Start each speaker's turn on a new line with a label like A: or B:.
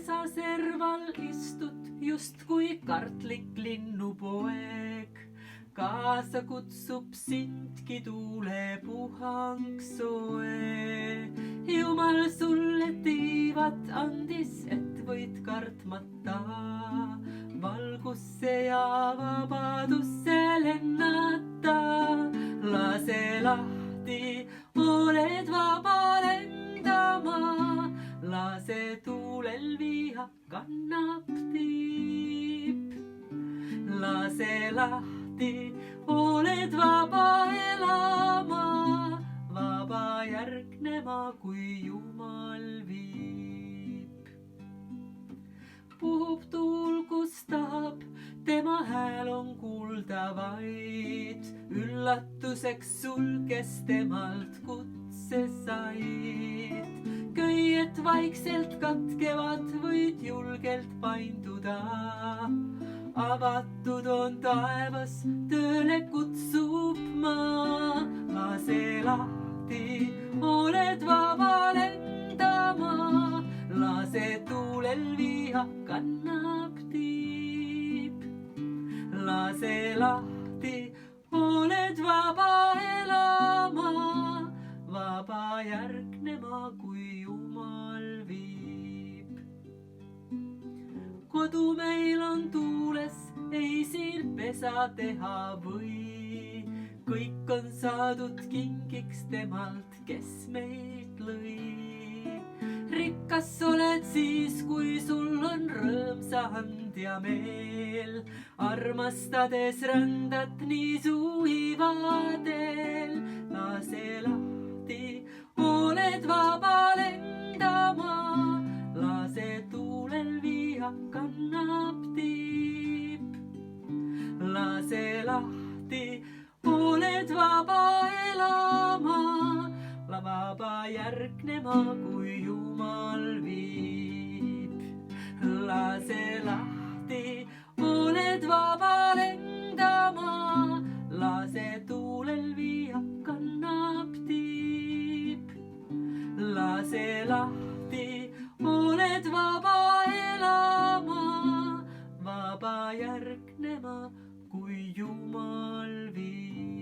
A: sa serval istud justkui kartlik linnupoeg. Kaasa kutsub sindki tuulepuhang soe. Jumal sulle tiivad andis, et võid kartmata valgusse ja vabadusse lennata. Lase lahti, oled vaba lendama. Lase tuulel viha kannab tiib. Lase lahti, oled vaba elama. Vaba järgnema, kui Jumal viib. Puhub tuul, kus tahab, tema hääl on kuulda vaid. Üllatuseks sul, kes temalt kutse said. Köied vaikselt katkevad, võid julgelt painduda. Avatud on taevas, tööle kutsub maa. Lase lahti, oled vaba lendama. Lase tuulel viha kannab tiib. Lase lahti, oled vaba elama. Vaba järgnema, kui Jumal viib. Kodu meil on tuules, ei siin pesa teha või. Kõik on saadud kingiks temalt, kes meid lõi. Rikkas oled siis, kui sul on rõõmsa and ja meel. Armastades rändad nii suivadel. Lase lahti, oled vaba lendama. Lase tuulel viha kannab tiib. Lase lahti, oled vaba elama. Vaba järgnema, kui Jumal viib. Lase lahti, oled vaba lendama. Lase tuulel viha kannab tiib. Lase lahti, oled vaba elama. Vaba järgnema, kui Jumal viib.